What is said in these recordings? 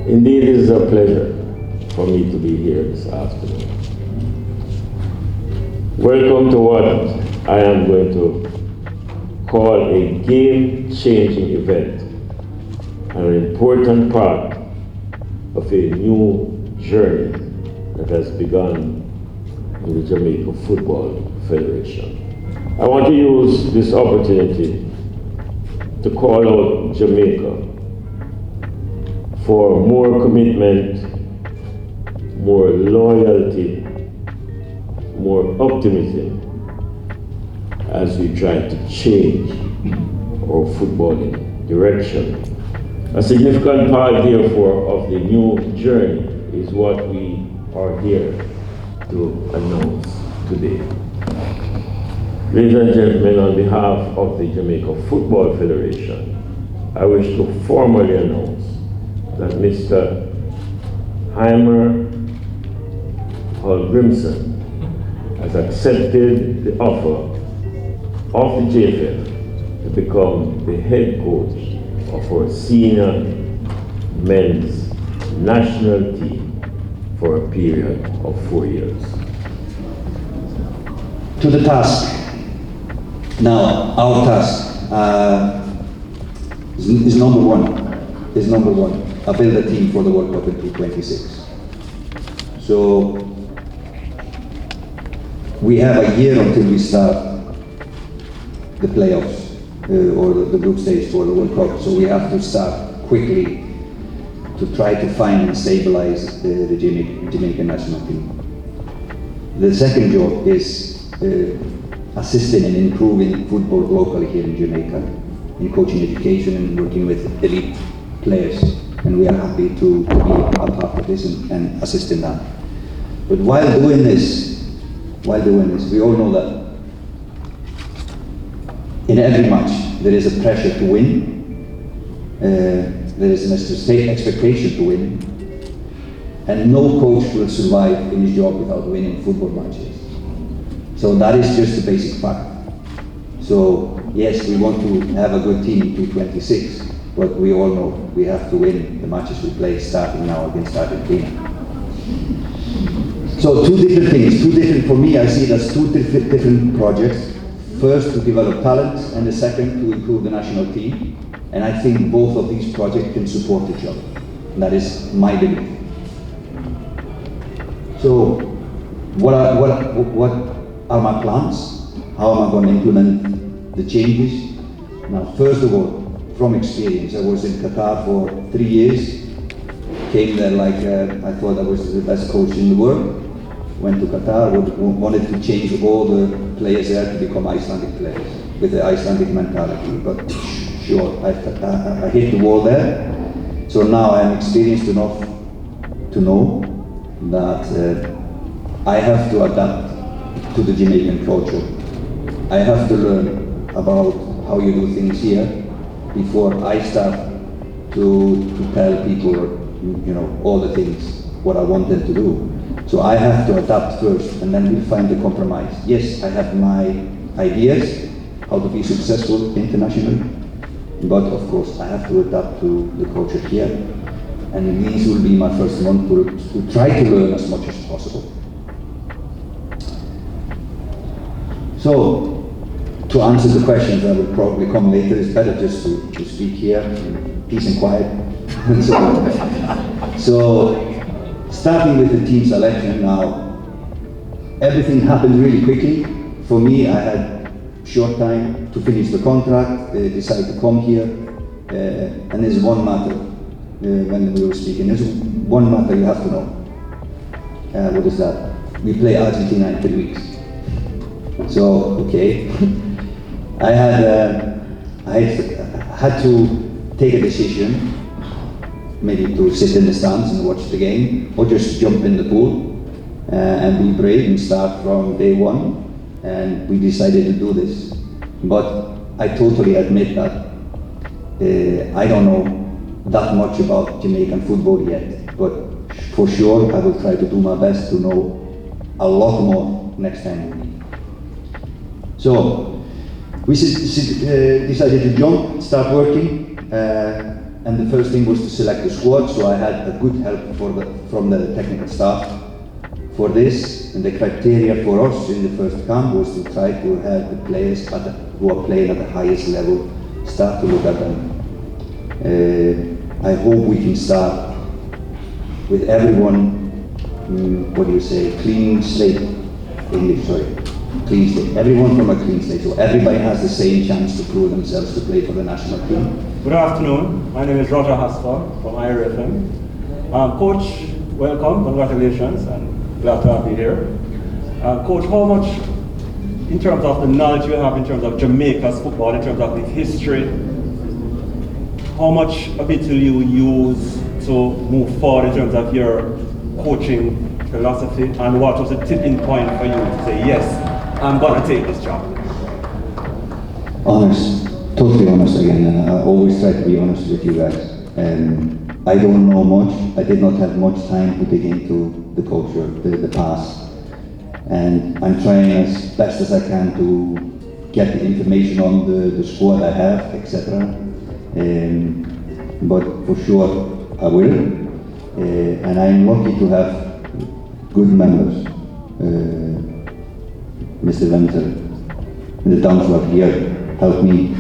Indeed, it is a pleasure for me to be here this afternoon. Welcome to what I am going to call a game-changing event, an important part of a new journey that has begun in the Jamaica Football Federation. I want to use this opportunity to call out Jamaica for more commitment, more loyalty, more optimism as we try to change our footballing direction. A significant part, therefore, of the new journey is what we are here to announce today. Ladies and gentlemen, on behalf of the Jamaica Football Federation, I wish to formally announce that Mr. Heimir Hallgrimsson has accepted the offer of the JFF to become the head coach of our senior men's national team for a period of 4 years. To the task. Now, our task is number one. I build a team for the World Cup in 2026. So we have a year until we start the playoffs or the group stage for the World Cup. So we have to start quickly to try to find and stabilize the Jamaican national team. The second job is assisting and improving football locally here in Jamaica, in coaching education and working with elite players. And we are happy to be a part of this and assist in that. But while doing this, we all know that in every match there is a pressure to win, there is an expectation to win, and no coach will survive in his job without winning football matches. So that is just the basic fact. So yes, we want to have a good team in 2026, but we all know we have to win the matches we play starting now against Argentina. So two different, for me, I see it as two different projects. First, to develop talent, and the second, to improve the national team. And I think both of these projects can support each other. And that is my belief. So, what are my plans? How am I going to implement the changes? Now, first of all, from experience, I was in Qatar for 3 years. Came there like I thought I was the best coach in the world. Went to Qatar, wanted to change all the players there to become Icelandic players with the Icelandic mentality. But sure, I hit the wall there. So now I am experienced enough to know that I have to adapt to the Jamaican culture. I have to learn about how you do things here before I start to tell people, all the things, what I want them to do. So I have to adapt first, and then we'll find the compromise. Yes, I have my ideas, how to be successful internationally, but of course I have to adapt to the culture here. And these will be my first month to try to learn as much as possible. So, to answer the questions that will probably come later, it's better just to speak here in peace and quiet. So, starting with the team selection now, everything happened really quickly. For me, I had short time to finish the contract, decide to come here, and there's one matter when we were speaking. There's one matter you have to know. What is that? We play Argentina in 3 weeks. So, okay. I had to take a decision, maybe to sit in the stands and watch the game, or just jump in the pool and be brave and start from day one. And we decided to do this. But I totally admit that I don't know that much about Jamaican football yet. But for sure, I will try to do my best to know a lot more next time we meet. So we decided to jump, start working, and the first thing was to select the squad, so I had a good help from the technical staff for this. And the criteria for us in the first camp was to try to have the players who are playing at the highest level start to look at them. I hope we can start with everyone, clean slate, clean slate. Everyone from a clean slate, so everybody has the same chance to prove themselves to play for the national team. Good afternoon, my name is Roger Hasper from IRFM. Coach, welcome, congratulations, and glad to have you here. Coach, how much, in terms of the knowledge you have in terms of Jamaica's football, in terms of the history, how much of it will you use to move forward in terms of your coaching philosophy, and what was the tipping point for you to say, yes, I'm going to take this job? Honest, totally honest again. I always try to be honest with you guys. I don't know much. I did not have much time to dig into the culture, the past. And I'm trying as best as I can to get the information on the squad I have, etc. But for sure I will. And I'm lucky to have good members. Mr. Winter, the Townswell here helped me,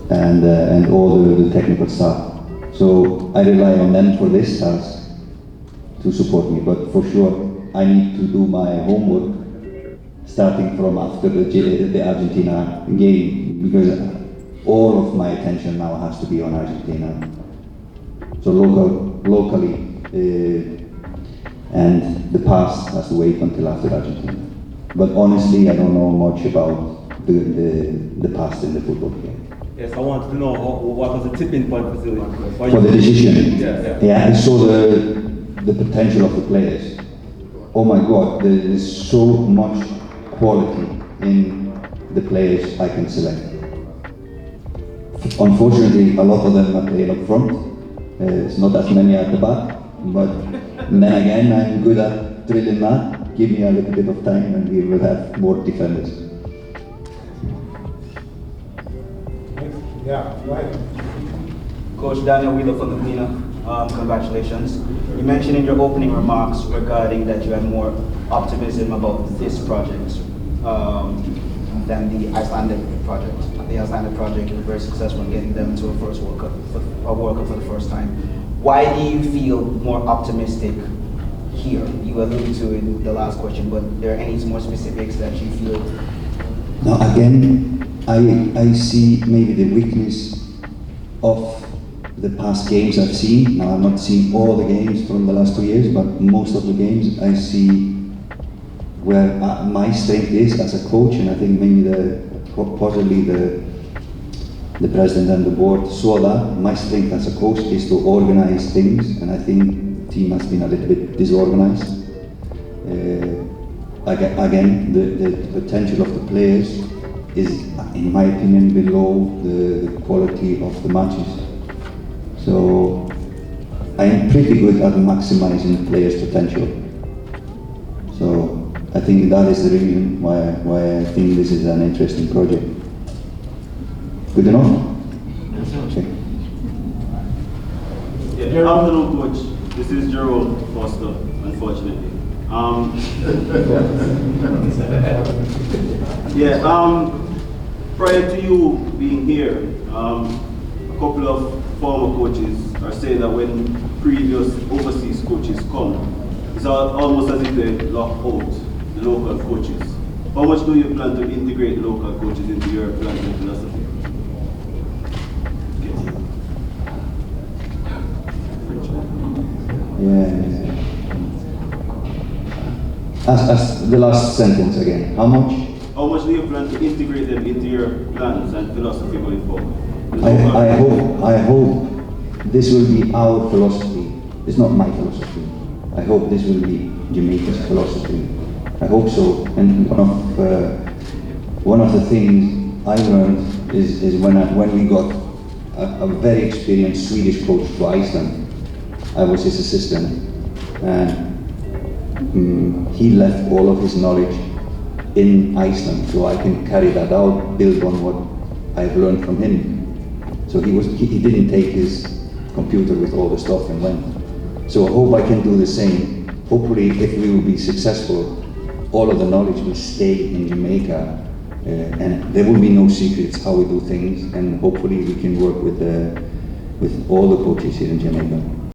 and all the technical staff. So I rely on them for this task to support me, but for sure I need to do my homework starting from after the Argentina game, because all of my attention now has to be on Argentina. So locally, and the past has to wait until after Argentina. But honestly, I don't know much about the past in the football game. Yes, I wanted to know what was the tipping point for the decision. Yeah. I saw the potential of the players. Oh my God, there is so much quality in the players I can select. Unfortunately, a lot of them are playing up front. It's not as many at the back, but then again, I'm good at drilling that. Give me a little bit of time and we will have more defenders. Yeah, right. Coach Daniel Wheeler from the Cleaner, congratulations. You mentioned in your opening remarks regarding that you had more optimism about this project than the Icelandic project. The Icelandic project, you were very successful in getting them to a World Cup for the first time. Why do you feel more optimistic here? You alluded to it in the last question, but are there any more specifics that you feel? Now again, I see maybe the weakness of the past games I've seen. Now I'm not seeing all the games from the last 2 years, but most of the games I see where my strength is as a coach, and I think maybe possibly the president and the board saw that. My strength as a coach is to organize things, and I think the team has been a little bit disorganized. Again, the potential of the players is, in my opinion, below the quality of the matches. So I am pretty good at maximizing the players' potential. So I think that is the reason why I think this is an interesting project. Good enough? Okay. Yeah, good afternoon, Coach. This is Gerald Foster, unfortunately. Prior to you being here, a couple of former coaches are saying that when previous overseas coaches come, it's almost as if they lock out the local coaches. How much do you plan to integrate local coaches into your plans and philosophy? Yeah. As the last sentence again. How much? How much do you plan to integrate them into your plans and philosophy going forward? I hope this will be our philosophy. It's not my philosophy. I hope this will be Jamaica's philosophy. I hope so. And one of the things I learned is when we got a very experienced Swedish coach to Iceland. I was his assistant, and he left all of his knowledge in Iceland, so I can carry that out, build on what I've learned from him. So So he didn't take his computer with all the stuff and went. So I hope I can do the same. Hopefully, if we will be successful, all of the knowledge will stay in Jamaica, and there will be no secrets how we do things, and hopefully we can work with all the coaches here in Jamaica.